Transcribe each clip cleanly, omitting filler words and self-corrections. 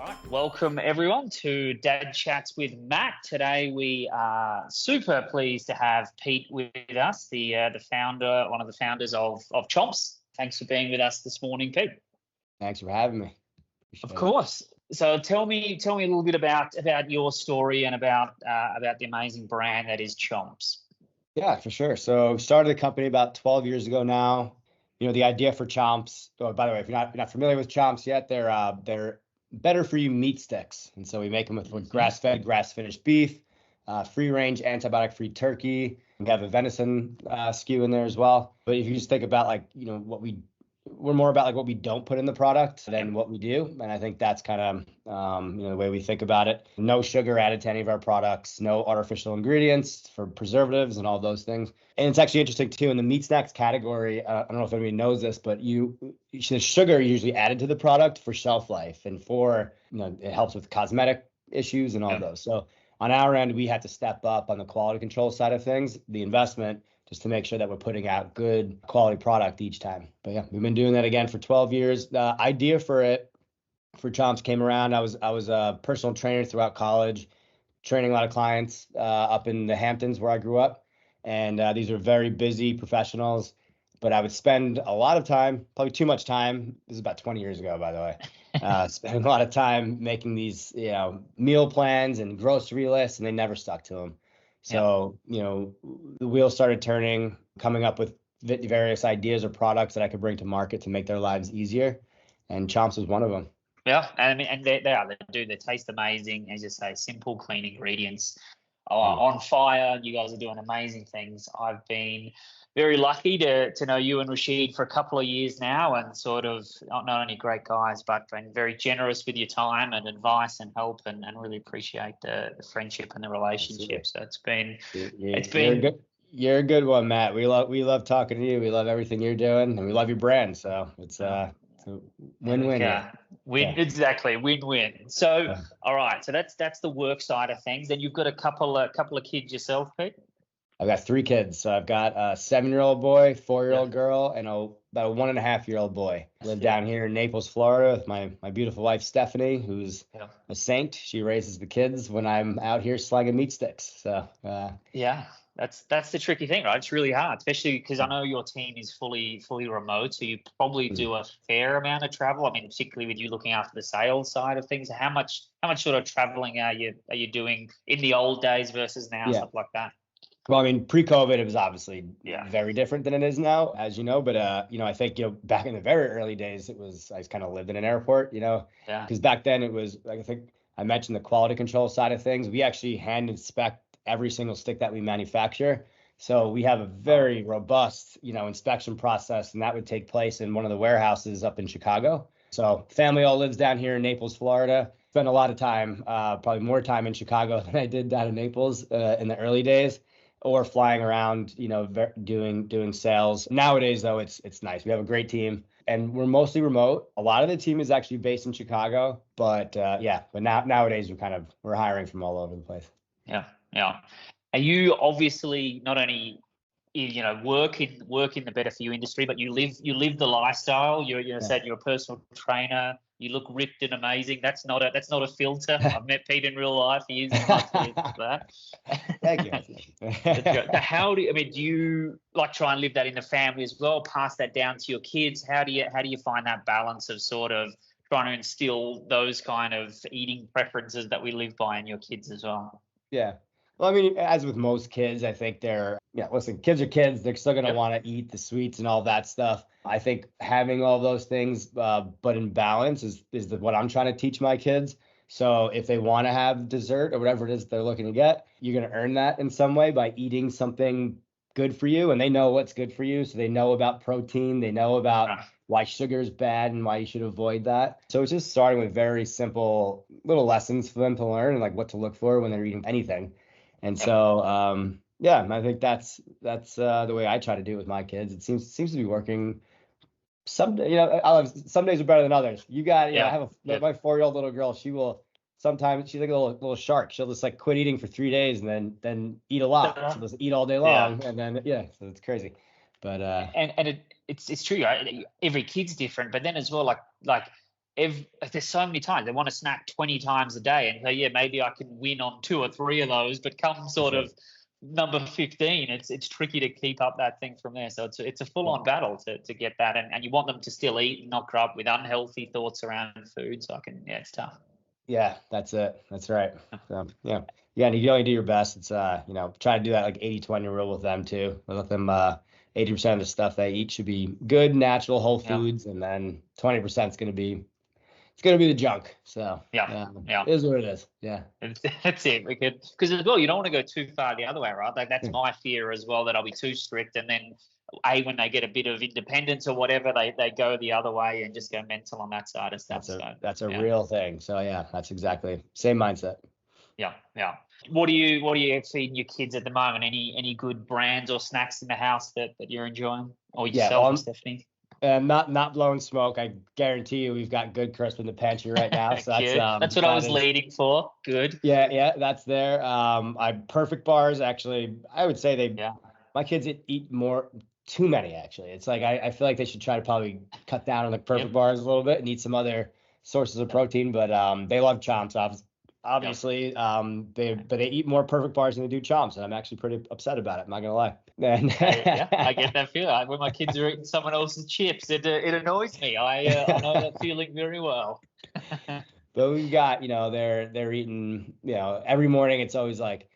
right, welcome everyone to Dad Chats with Matt. Today we are super pleased to have Pete with us, the founder, one of the founders of Chomps. Thanks for being with us this morning, Pete. Thanks for having me. Of course. So tell me a little bit about your story and about the amazing brand that is Chomps. Yeah, for sure. So started the company about 12 years ago now. You know, the idea for Chomps. Oh, by the way, if you're not familiar with Chomps yet, they're better for you meat sticks, and so we make them with grass-fed, grass-finished beef, free-range, antibiotic-free turkey. We have a venison SKU in there as well. But if you just think about we're more about like what we don't put in the product than what we do, and I think that's kind of the way we think about it. No sugar added to any of our products, no artificial ingredients for preservatives and all those things. And it's actually interesting too in the meat snacks category. I don't know if anybody knows this, but the sugar usually added to the product for shelf life and for it helps with cosmetic issues and all those. So on our end, we had to step up on the quality control side of things, the investment, just to make sure that we're putting out good quality product each time. But yeah, we've been doing that again for 12 years. The idea for Chomps came around. I was a personal trainer throughout college, training a lot of clients up in the Hamptons where I grew up. And these are very busy professionals, but I would spend a lot of time, probably too much time. This is about 20 years ago, by the way. Spending a lot of time making these, meal plans and grocery lists, and they never stuck to them. So, the wheels started turning, coming up with various ideas or products that I could bring to market to make their lives easier. And Chomps was one of them. Yeah, and they taste amazing. As you say, simple, clean ingredients, on fire. You guys are doing amazing things. I've been very lucky to know you and Rashid for a couple of years now, and sort of not only great guys, but been very generous with your time and advice and help, and really appreciate the friendship and the relationship. So You're a good one, Matt. We love talking to you. We love everything you're doing, and we love your brand. So it's win-win. Exactly, win-win. So all right, so that's the work side of things. Then you've got a couple of kids yourself, Pete. I've got 3 kids. So I've got a 7-year-old boy, 4-year-old girl, and about a 1.5-year-old boy. I live down here in Naples, Florida, with my beautiful wife Stephanie, who's a saint. She raises the kids when I'm out here slanging meat sticks. So that's the tricky thing, right? It's really hard, especially because I know your team is fully remote, so you probably do a fair amount of travel. I mean, particularly with you looking after the sales side of things. How much sort of traveling are you doing in the old days versus now, stuff like that? Well, I mean, pre-COVID, it was obviously very different than it is now, as you know. But I think back in the very early days, I just kind of lived in an airport, because back then it was like, I think I mentioned the quality control side of things. We actually hand inspect every single stick that we manufacture. So we have a very robust, inspection process, and that would take place in one of the warehouses up in Chicago. So family all lives down here in Naples, Florida. Spent a lot of time, probably more time in Chicago than I did down in Naples in the early days, or flying around, doing sales. Nowadays, though, it's nice. We have a great team, and we're mostly remote. A lot of the team is actually based in Chicago, but nowadays we're hiring from all over the place. Yeah. Are you obviously not only work in the better for you industry, but you live the lifestyle. You said you're a personal trainer. You look ripped and amazing. That's not a filter. I've met Pete in real life. He is that. Thank you. How do you like try and live that in the family as well? Pass that down to your kids. How do you find that balance of sort of trying to instill those kind of eating preferences that we live by in your kids as well? Yeah. Well, I mean, as with most kids, I think kids are kids. They're still going to want to eat the sweets and all that stuff. I think having all those things, but in balance is what I'm trying to teach my kids. So if they want to have dessert or whatever it is they're looking to get, you're going to earn that in some way by eating something good for you. And they know what's good for you. So they know about protein. They know about why sugar is bad and why you should avoid that. So it's just starting with very simple little lessons for them to learn and like what to look for when they're eating anything. And so, I think that's the way I try to do it with my kids. It seems to be working. Some days are better than others. I have my 4-year-old little girl. She will sometimes, she's like a little shark. She'll just like quit eating for 3 days and then eat a lot. She'll just eat all day long, and then so it's crazy. But it's true. Right? Every kid's different, but then as well, like if there's so many times they want to snack 20 times a day, and so yeah, maybe I can win on 2 or 3 of those, but come sort of number 15, it's tricky to keep up that thing from there. So it's a full on battle to get that, and you want them to still eat and not grow up with unhealthy thoughts around food. So it's tough. Yeah, that's it. That's right. So, yeah. And you only do your best. It's try to do that like 80-20 rule with them too. Let them 80% of the stuff they eat should be good, natural, whole foods, and then 20% is gonna be the junk. So yeah, it is what it is. Yeah, that's it. Because as well, you don't want to go too far the other way, right? Like that's my fear as well, that I'll be too strict, and then when they get a bit of independence or whatever, they go the other way and just go mental on that side of stuff. That's a real thing. So yeah, that's exactly same mindset. Yeah. What are you feeding your kids at the moment? Any good brands or snacks in the house that you're enjoying, or yourself, Stephanie? Not blowing smoke. I guarantee you, we've got good crisp in the pantry right now. So that's what I was leading for. Good. Yeah, that's there. Perfect bars. Actually, I would say my kids eat too many. Actually, it's like I feel like they should try to probably cut down on the perfect bars a little bit and eat some other sources of protein. But they love Chomps, obviously. They eat more perfect bars than they do Chomps, and I'm actually pretty upset about it. I'm not gonna lie. I get that feeling when my kids are eating someone else's chips. It annoys me. I know that feeling very well. But we've got, they're eating, every morning. It's always like,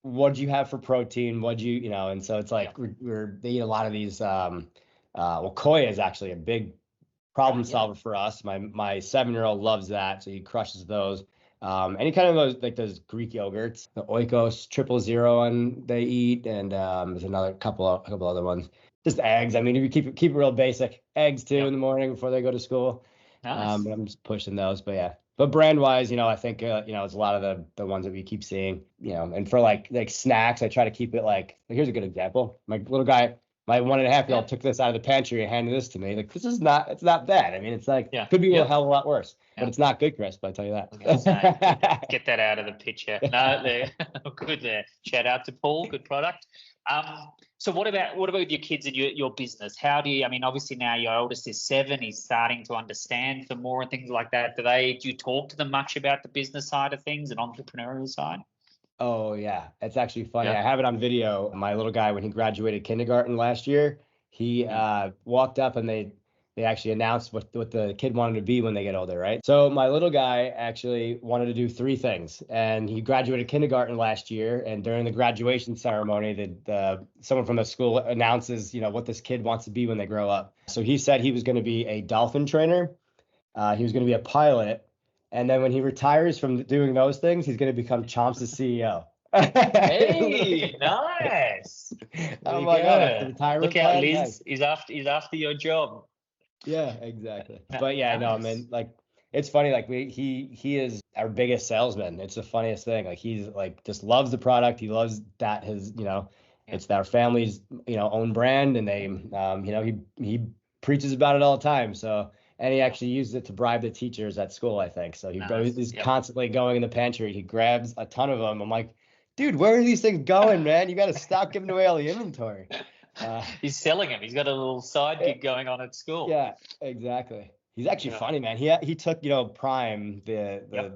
what do you have for protein? What do you, and so it's like they eat a lot of these. Koya is actually a big problem solver for us. My 7-year-old loves that, so he crushes those. Any kind of those Greek yogurts, the Oikos 000 and they eat, and there's a couple other ones. Just eggs. I mean, if you keep it real basic, eggs too in the morning before they go to school. Nice. But I'm just pushing those. But yeah. But brand wise, I think it's a lot of the ones that we keep seeing. And for like snacks, I try to keep it here's a good example. My little guy, my 1.5-year-old took this out of the pantry and handed this to me. Like, it's not bad. I mean, it's could be a hell of a lot worse, but it's not good, Chris. I'll tell you that. Get that out of the picture. No, there, good there. Shout out to Paul. Good product. So what about your kids and your business? How do you? I mean, obviously now your oldest is 7. He's starting to understand some more and things like that. Do you talk to them much about the business side of things and entrepreneurial side? Oh yeah, it's actually funny. I have it on video. My little guy, when he graduated kindergarten last year, he walked up and they actually announced what the kid wanted to be when they get older, right? So my little guy actually wanted to do 3 things, and he graduated kindergarten last year. And during the graduation ceremony, someone from the school announces, what this kid wants to be when they grow up. So he said he was going to be a dolphin trainer. He was going to be a pilot. And then when he retires from doing those things, he's going to become Chomps' CEO. Hey, nice. Oh my God. Look out, Liz. Nice. He's after your job. Yeah, exactly. But yeah, nice. No, I mean, it's funny. He is our biggest salesman. It's the funniest thing. He's just loves the product. He loves that it's our family's own brand, and they he preaches about it all the time. So. And he actually uses it to bribe the teachers at school, I think. So he's constantly going in the pantry. He grabs a ton of them. I'm like, dude, where are these things going, man? You got to stop giving away all the inventory. He's selling them. He's got a little side gig going on at school. Yeah, exactly. He's actually funny, man. He took, Prime, the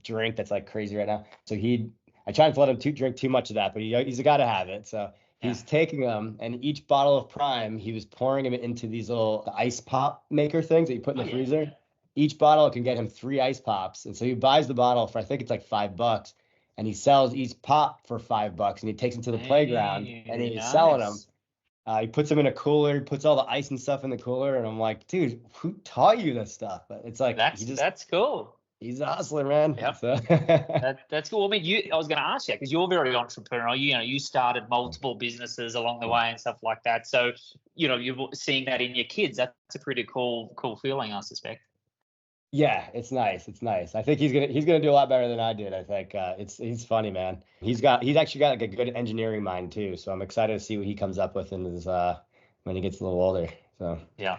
drink that's crazy right now. So I tried to let him drink too much of that, but he's got to have it. So he's taking them, and each bottle of Prime, he was pouring them into these little ice pop maker things that you put in the freezer. Yeah. Each bottle can get him 3 ice pops. And so he buys the bottle for, I think it's $5, and he sells each pop for $5, and he takes them to the playground, and he's selling them. He puts them in a cooler, he puts all the ice and stuff in the cooler, and I'm like, dude, who taught you this stuff? But it's that's cool. He's a hustler, man. Yep. So. That's cool. I mean, I was going to ask you, because you're very entrepreneurial. You started multiple businesses along the way and stuff like that. So, you're seeing that in your kids. That's a pretty cool feeling, I suspect. Yeah, it's nice. It's nice. I think he's gonna do a lot better than I did. I think he's funny, man. He's actually got a good engineering mind too. So I'm excited to see what he comes up with in his when he gets a little older. So yeah,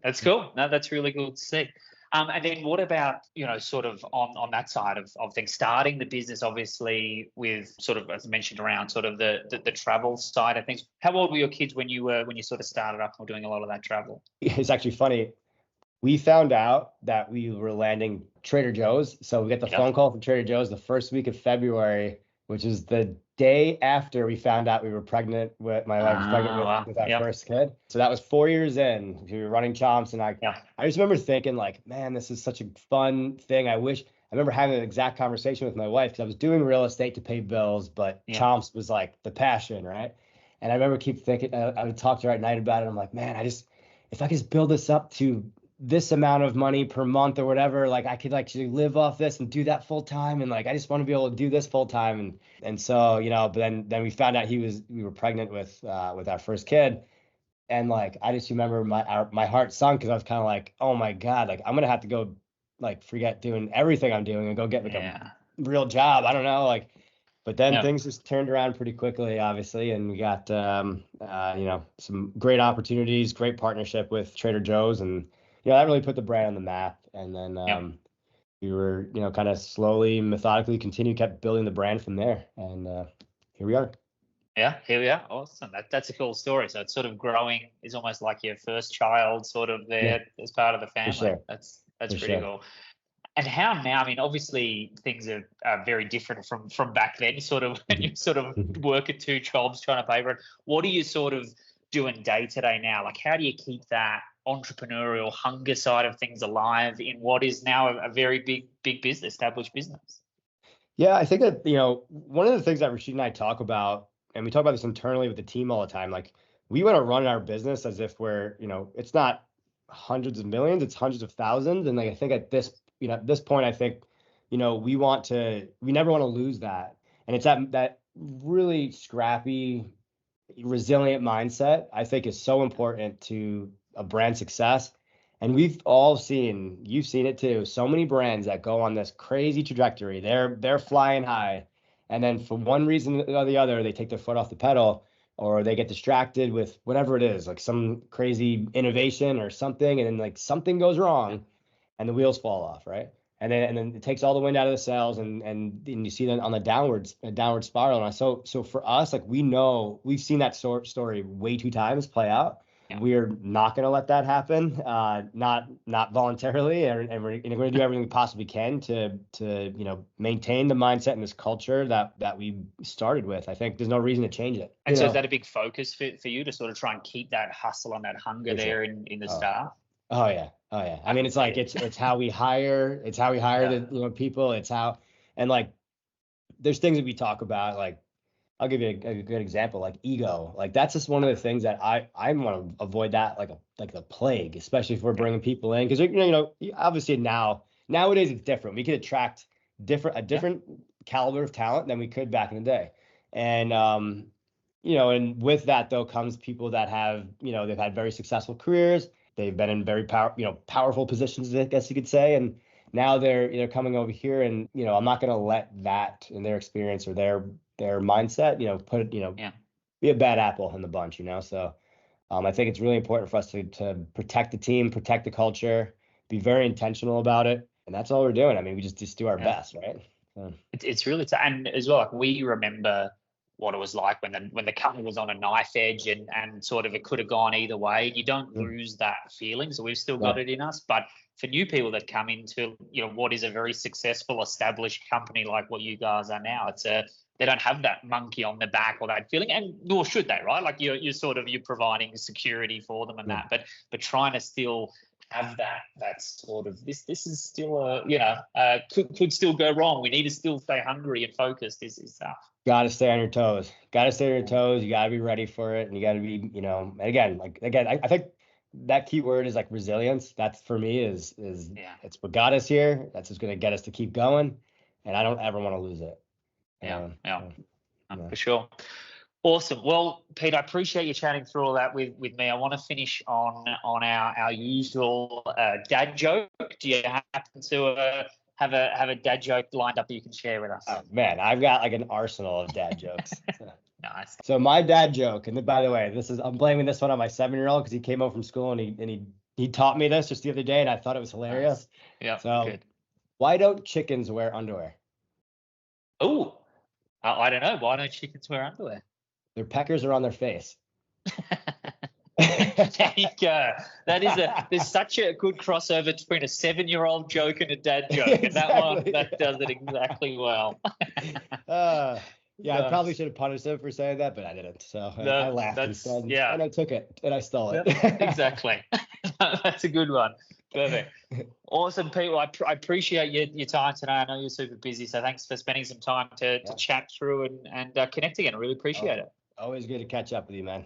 that's cool. No, that's really cool to see. And then what about, sort of on that side of things, starting the business, obviously, with sort of, as mentioned, around sort of the travel side of things. How old were your kids when you sort of started up or doing a lot of that travel? It's actually funny. we found out that we were landing Trader Joe's. So we get the phone call from Trader Joe's the first week of February, which is the day after we found out we were pregnant with my wife was pregnant with our first kid. So that was 4 years in. We were running Chomps, and I just remember thinking like, man, this is such a fun thing. I remember having an exact conversation with my wife because I was doing real estate to pay bills, but Chomps was like the passion, right? And I remember keep thinking, I would talk to her at night about it. I'm like, man, if I could just build this up to this amount of money per month or whatever, like I could actually live off this and do that full time. And like, I just want to be able to do this full time. And so, but then we found out we were pregnant with our first kid. And like, I just remember my heart sunk because I was kind of like, oh my God, like I'm going to have to go like forget doing everything I'm doing and go get like a real job. I don't know. Like, but then things just turned around pretty quickly, obviously, and we got some great opportunities, great partnership with Trader Joe's, and that really put the brand on the map. And then we were kind of slowly, methodically kept building the brand from there, and here we are. Yeah, here we are. Awesome. That's a cool story. So it's sort of growing is almost like your first child, sort of there as part of the family. Sure. That's pretty cool. And how now? I mean, obviously things are very different from back then. Sort of, you sort of work at two jobs trying to pay for it. What are you sort of doing day to day now? Like, how do you keep that entrepreneurial hunger side of things alive in what is now a very big business, established business? Yeah, I think that one of the things that Rashid and I talk about, and we talk about this internally with the team all the time, like we want to run our business as if we're it's not hundreds of millions, it's hundreds of thousands, and like I think at this point, I think, we never want to lose that. And it's that really scrappy, resilient mindset, I think is so important to a brand success. And you've seen it too. So many brands that go on this crazy trajectory, they're flying high. And then for one reason or the other, they take their foot off the pedal, or they get distracted with whatever it is, like some crazy innovation or something. And then like something goes wrong and the wheels fall off, right? And then it takes all the wind out of the sails, and you see that on the downward spiral. And so for us, like we've seen that story way too times play out. Yeah. We're not going to let that happen, not voluntarily, and we're going to do everything we possibly can to maintain the mindset and this culture that we started with. I think there's no reason to change it. And so is that a big focus for you to sort of try and keep that hustle and that hunger there in the staff? Oh yeah. I mean, it's like it's how we hire. It's how we hire the people. It's how, and like there's things that we talk about. Like I'll give you a good example. Like ego. Like that's just one of the things that I want to avoid, that like the plague, especially if we're bringing people in, because obviously nowadays it's different. We could attract a different caliber of talent than we could back in the day, and and with that though comes people that have they've had very successful careers. They've been in very powerful positions, I guess you could say, and now they're coming over here, and I'm not going to let that in their experience or their mindset, be a bad apple in the bunch, So I think it's really important for us to protect the team, protect the culture, be very intentional about it, and that's all we're doing. I mean, we just do our best, right? So. It's really and as well, like we remember what it was like when the company was on a knife edge and sort of it could have gone either way. You don't lose that feeling, so we've still got it in us. But for new people that come into what is a very successful, established company like what you guys are now, they don't have that monkey on the back or that feeling, and nor should they, right? Like you're providing security for them and that, but trying to still have that sort of this is still could still go wrong. We need to still stay hungry and focused is tough. Got to stay on your toes. You got to be ready for it, and you got to be, and again, I think that key word is like resilience. That's for me is it's what got us here. That's what's going to get us to keep going, and I don't ever want to lose it. For sure. Awesome. Well, Pete, I appreciate you chatting through all that with me. I want to finish on our usual dad joke. Do you happen to have a dad joke lined up that you can share with us? Oh, man, I've got like an arsenal of dad jokes. Nice. So my dad joke, and by the way, I'm blaming this one on my 7-year-old because he came home from school and he taught me this just the other day, and I thought it was hilarious. Nice. Yeah. So good. Why don't chickens wear underwear? Oh, I don't know. Why don't chickens wear underwear? Their peckers are on their face. There you go. There's such a good crossover between a 7-year-old joke and a dad joke. Exactly. And that does it exactly well. Yeah, I probably should have punished him for saying that, but I didn't. So I laughed instead. Yeah. And I took it and I stole it. Exactly. That's a good one. Perfect. Awesome, Pete. Well, I appreciate your time today. I know you're super busy, so thanks for spending some time to chat through and connect again. I really appreciate it. Always good to catch up with you, man.